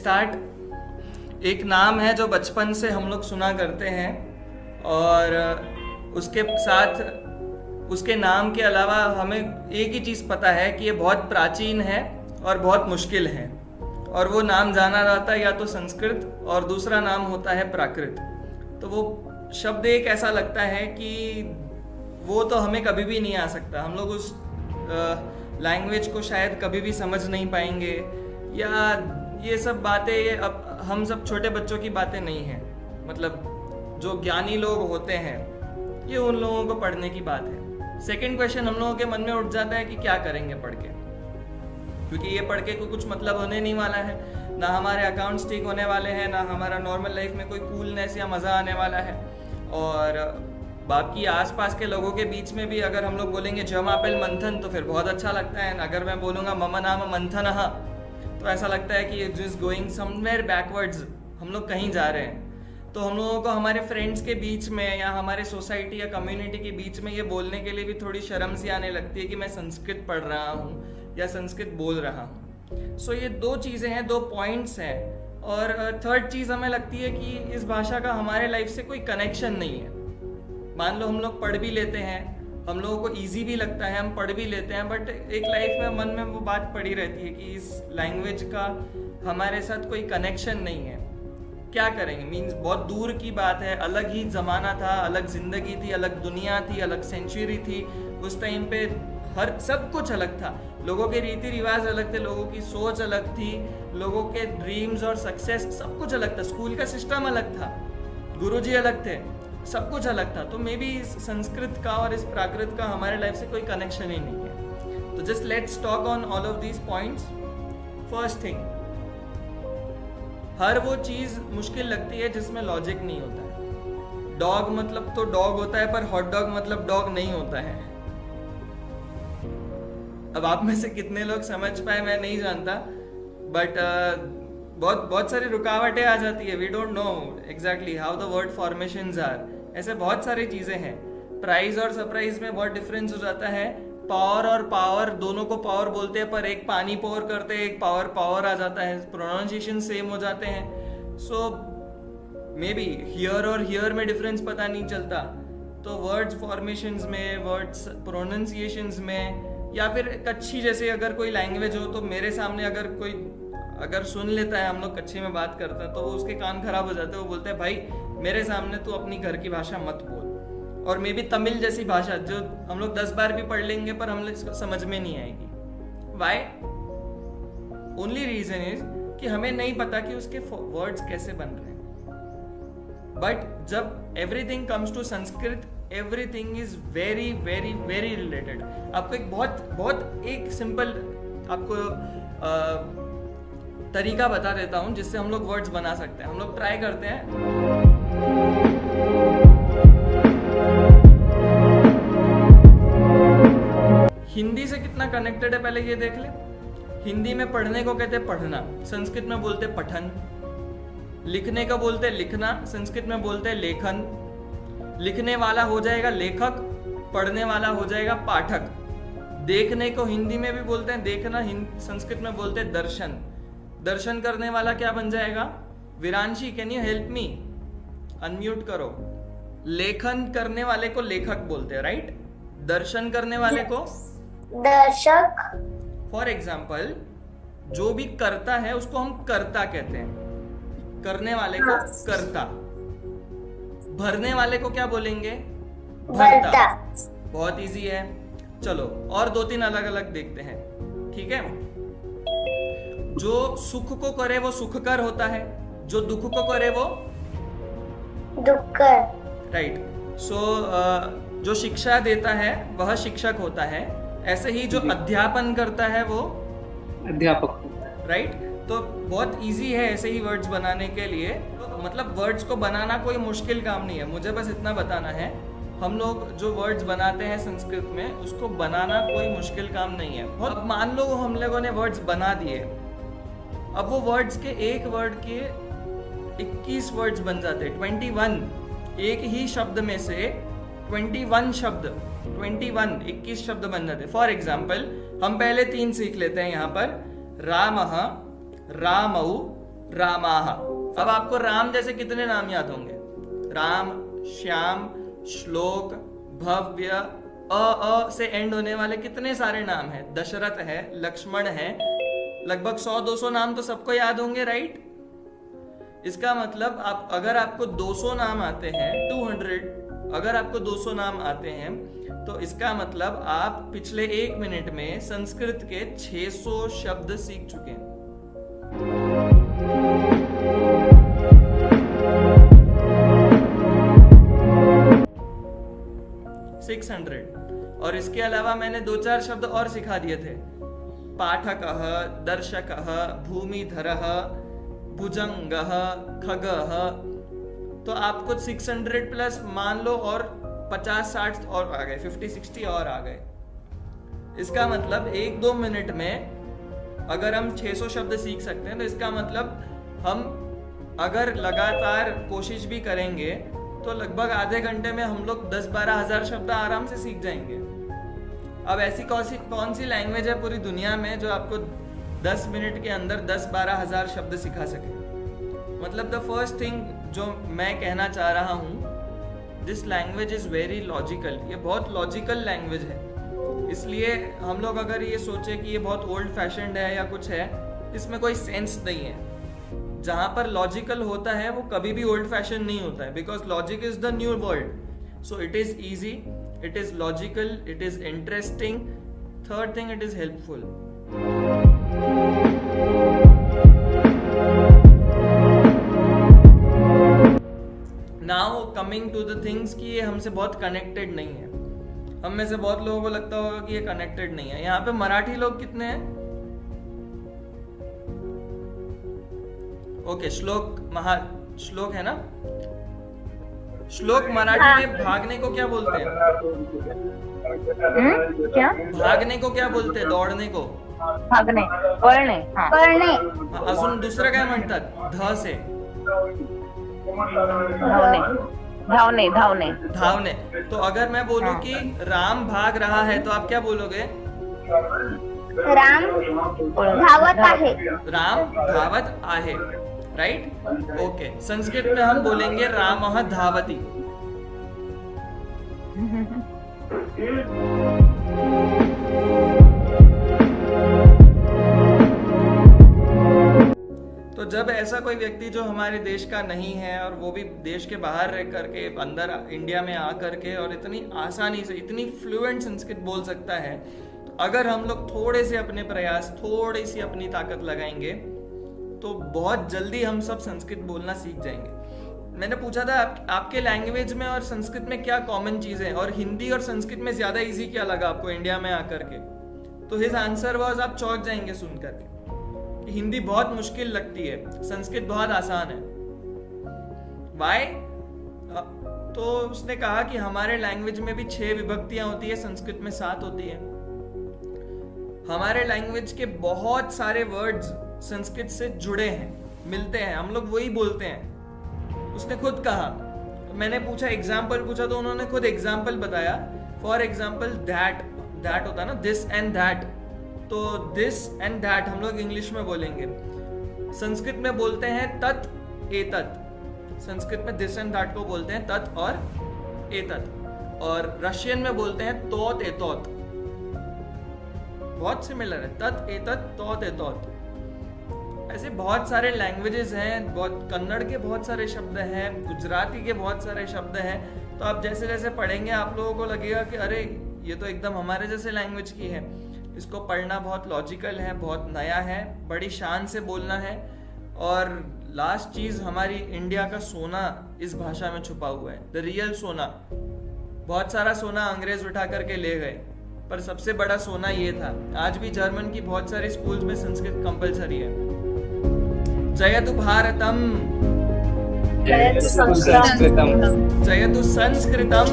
Start. एक नाम है जो बचपन से हम लोग सुना करते हैं और उसके साथ उसके नाम के अलावा हमें एक ही चीज़ पता है कि ये बहुत प्राचीन है और बहुत मुश्किल है, और वो नाम जाना जाता है या तो संस्कृत और दूसरा नाम होता है प्राकृत। तो वो शब्द एक ऐसा लगता है कि वो तो हमें कभी भी नहीं आ सकता, हम लोग उस लैंग्वेज को शायद कभी भी समझ नहीं पाएंगे, या ये सब बातें ये अब हम सब छोटे बच्चों की बातें नहीं हैं। मतलब जो ज्ञानी लोग होते हैं ये उन लोगों को पढ़ने की बात है। सेकंड क्वेश्चन हम लोगों के मन में उठ जाता है कि क्या करेंगे पढ़ के, क्योंकि ये पढ़ के कोई कुछ मतलब होने नहीं वाला है, ना हमारे अकाउंट्स ठीक होने वाले हैं, ना हमारा नॉर्मल लाइफ में कोई कूलनेस या मज़ा आने वाला है। और बाकी आसपास के लोगों के बीच में भी अगर हम लोग बोलेंगे जमापेल मंथन तो फिर बहुत अच्छा लगता है, अगर मैं बोलूँगा मम नाम मंथन तो ऐसा लगता है कि जस्ट गोइंग समवेयर बैकवर्ड्स, हम लोग कहीं जा रहे हैं। तो हम लोगों को हमारे फ्रेंड्स के बीच में या हमारे सोसाइटी या कम्युनिटी के बीच में ये बोलने के लिए भी थोड़ी शर्म सी आने लगती है कि मैं संस्कृत पढ़ रहा हूँ या संस्कृत बोल रहा हूँ। सो ये दो चीज़ें हैं, दो पॉइंट्स हैं। और थर्ड चीज़ हमें लगती है कि इस भाषा का हमारे लाइफ से कोई कनेक्शन नहीं है। मान लो हम लोग पढ़ भी लेते हैं, हम लोगों को इजी भी लगता है, हम पढ़ भी लेते हैं, बट एक लाइफ में मन में वो बात पड़ी रहती है कि इस लैंग्वेज का हमारे साथ कोई कनेक्शन नहीं है। क्या करेंगे, मीन्स बहुत दूर की बात है, अलग ही ज़माना था, अलग ज़िंदगी थी, अलग दुनिया थी, अलग सेंचुरी थी। उस टाइम पे हर सब कुछ अलग था, लोगों के रीति रिवाज अलग थे, लोगों की सोच अलग थी, लोगों के ड्रीम्स और सक्सेस सब कुछ अलग था, स्कूल का सिस्टम अलग था, गुरुजी अलग थे, सब कुछ अलग था। तो मे बी इस संस्कृत का और इस प्राकृत का हमारे लाइफ से कोई कनेक्शन ही नहीं है। तो just let's talk on all of these points. First thing, हर वो चीज़ मुश्किल लगती है जिसमें लॉजिक नहीं होता है। डॉग मतलब तो डॉग होता है, पर हॉट डॉग मतलब डॉग नहीं होता है। अब आप में से कितने लोग समझ पाए मैं नहीं जानता, बट बहुत सारी रुकावटें आ जाती है। We don't know exactly how the word formations are. ऐसे बहुत सारी चीज़ें हैं। प्राइज और सरप्राइज में बहुत डिफरेंस हो जाता है। पावर और पावर, दोनों को पावर बोलते हैं, पर एक पानी पावर करते हैं, एक पावर आ जाता है, प्रोनाउंसिएशन सेम हो जाते हैं। सो मे बी हियर और हियर में डिफरेंस पता नहीं चलता। तो वर्ड्स फॉर्मेशंस में, वर्ड्स प्रोनाउंसिएशंस में, या फिर कच्छी जैसे अगर कोई लैंग्वेज हो तो मेरे सामने अगर कोई सुन लेता है, हम लोग कच्छी में बात करते हैं, तो उसके कान खराब हो जाते हैं। वो बोलते हैं भाई मेरे सामने तू अपनी घर की भाषा मत बोल। और मे बी तमिल जैसी भाषा जो हम लोग 10 बार भी पढ़ लेंगे पर हम लोग इसको समझ में नहीं आएगी। वाई? ओनली रीजन इज कि हमें नहीं पता कि उसके वर्ड्स कैसे बन रहे हैं। बट जब everything comes to Sanskrit, everything is very very very related. आपको एक बहुत एक सिंपल आपको तरीका बता देता हूं जिससे हम लोग वर्ड्स बना सकते हैं। हम लोग ट्राई करते हैं। हिंदी से कितना कनेक्टेड है पहले ये देख ले। हिंदी में पढ़ने को कहते हैं पढ़ना, संस्कृत में बोलते पठन। लिखने का बोलते लिखना, संस्कृत में बोलते लेखन। लिखने वाला हो जाएगा लेखक, पढ़ने वाला हो जाएगा पाठक। देखने को हिंदी में भी बोलते हैं देखना, संस्कृत में बोलते हैं दर्शन। दर्शन करने वाला क्या बन जाएगा? Viranshi, can you help me? Unmute करो। लेखन करने वाले को लेखक बोलते हैं, राइट? दर्शन करने वाले को दर्शक। फॉर एग्जाम्पल, जो भी करता है उसको हम कर्ता कहते हैं, करने वाले को कर्ता। भरने वाले को क्या बोलेंगे? भरता। बहुत इजी है। चलो और 2-3 अलग अलग देखते हैं, ठीक है? जो सुख को करे वो सुखकर होता है, जो दुख को करे वो दुखकर, राइट। सो जो शिक्षा देता है वह शिक्षक होता है। ऐसे ही जो अध्यापन करता है वो अध्यापक होता है, राइट। तो बहुत इजी है ऐसे ही वर्ड्स बनाने के लिए। तो मतलब वर्ड्स को बनाना कोई मुश्किल काम नहीं है। मुझे बस इतना बताना है, हम लोग जो वर्ड्स बनाते हैं संस्कृत में उसको बनाना कोई मुश्किल काम नहीं है। अब मान लो हम लोगों ने वर्ड्स बना दिए, अब वो वर्ड्स के एक वर्ड के 21 वर्ड्स बन जाते हैं, 21। एक ही शब्द में से 21 शब्द, 21 शब्द बन जाते हैं। फॉर एग्जाम्पल हम पहले 3 सीख लेते हैं यहाँ पर। रामः, रामौ, रामाः। अब आपको राम जैसे कितने नाम याद होंगे? राम, श्याम, श्लोक, भव्य, अ से एंड होने वाले कितने सारे नाम हैं। दशरथ है, लक्ष्मण है, लगभग 100-200 नाम तो सबको याद होंगे, राइट? इसका मतलब आप अगर आपको 200 नाम आते हैं, 200, अगर आपको 200 नाम आते हैं तो इसका मतलब आप पिछले 1 मिनट में संस्कृत के 600 शब्द सीख चुके हैं। 600। और इसके अलावा मैंने 2-4 शब्द और सिखा दिए थे। पाठकः, दर्शकः, भूमिधरः, भुजंगः, खगः। तो आपको 600 प्लस मान लो और 50-60 और आ गए, 50-60 और आ गए। इसका मतलब 1-2 मिनट में अगर हम 600 शब्द सीख सकते हैं तो इसका मतलब हम अगर लगातार कोशिश भी करेंगे तो लगभग आधे घंटे में हम लोग 10-12 हज़ार शब्द आराम से सीख जाएंगे। अब ऐसी कौन सी लैंग्वेज है पूरी दुनिया में जो आपको 10 मिनट के अंदर 10-12 हज़ार शब्द सिखा सके? मतलब द फर्स्ट थिंग जो मैं कहना चाह रहा हूँ, this language is very logical. ये बहुत लॉजिकल लैंग्वेज है। इसलिए हम लोग अगर ये सोचे कि ये बहुत ओल्ड फैशन्ड है या कुछ है, इसमें कोई सेंस नहीं है। जहाँ पर लॉजिकल होता है वो कभी भी ओल्ड फैशन नहीं होता है, because logic is the new world. So it is easy, it is logical, it is interesting. Third thing, it is helpful. Now coming to the things कि ये हमसे बहुत कनेक्टेड नहीं है। हम में से बहुत लोगों को लगता होगा कि ये कनेक्टेड नहीं है। यहाँ पे मराठी लोग कितने हैं? ओके, श्लोक है ना? श्लोक मराठी में भागने को क्या बोलते हैं? क्या? भागने को क्या बोलते हैं? दौड़ने को? भागणे, पळणे, पळणे, अजून दुसरं काय म्हणतात? ध से धावणे, धावणे, धावने। तो अगर मैं बोलूं कि राम भाग रहा है तो आप क्या बोलोगे? राम धावत आहे, राम धावत आहे, राइट? ओके, संस्कृत में हम बोलेंगे रामः धावति। तो जब ऐसा कोई व्यक्ति जो हमारे देश का नहीं है और वो भी देश के बाहर रह करके अंदर इंडिया में आ करके और इतनी आसानी से इतनी फ्लुएंट संस्कृत बोल सकता है, तो अगर हम लोग थोड़े से अपने प्रयास, थोड़ी सी अपनी ताकत लगाएंगे तो बहुत जल्दी हम सब संस्कृत बोलना सीख जाएंगे। मैंने पूछा था आपके लैंग्वेज में और संस्कृत में क्या कॉमन चीजें हैं, और हिंदी और संस्कृत में ज्यादा इजी क्या लगा आपको इंडिया में आकर के? तो हिज आंसर वाज, आप चौंक जाएंगे सुनकर के, हिंदी बहुत मुश्किल लगती है, संस्कृत बहुत आसान है। वाई? तो उसने कहा कि हमारे लैंग्वेज में भी 6 विभक्तियां होती है, संस्कृत में 7 होती है। हमारे लैंग्वेज के बहुत सारे वर्ड्स संस्कृत से जुड़े हैं, मिलते हैं, हम लोग वही बोलते हैं। उसने खुद कहा, तो मैंने पूछा, एग्जाम्पल पूछा तो उन्होंने खुद एग्जाम्पल बताया। फॉर एग्जाम्पल दैट होता है ना, दिस एंड दैट। तो दिस एंड दैट हम लोग इंग्लिश में बोलेंगे, संस्कृत में बोलते हैं तत् एतत्। संस्कृत में दिस एंड दैट को बोलते हैं तत् और एतत्, और रशियन में बोलते हैं तोत एतोत। बहुत सिमिलर है, तत् एतत् तोत एतोत। ऐसे बहुत सारे लैंग्वेजेस हैं, बहुत कन्नड़ के बहुत सारे शब्द हैं, गुजराती के बहुत सारे शब्द हैं। तो आप जैसे जैसे पढ़ेंगे आप लोगों को लगेगा कि अरे ये तो एकदम हमारे जैसे लैंग्वेज की है। इसको पढ़ना बहुत लॉजिकल है, बहुत नया है, बड़ी शान से बोलना है। और लास्ट चीज, हमारी इंडिया का सोना इस भाषा में छुपा हुआ है, द रियल सोना। बहुत सारा सोना अंग्रेज उठा करके ले गए, पर सबसे बड़ा सोना ये था। आज भी जर्मन की बहुत सारे स्कूल्स में संस्कृत कंपलसरी है। जयतु भारतम, जयतु संस्कृतम, जयतु संस्कृतम,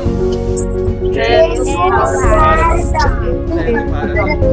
जय भारत। जयतु भारतम।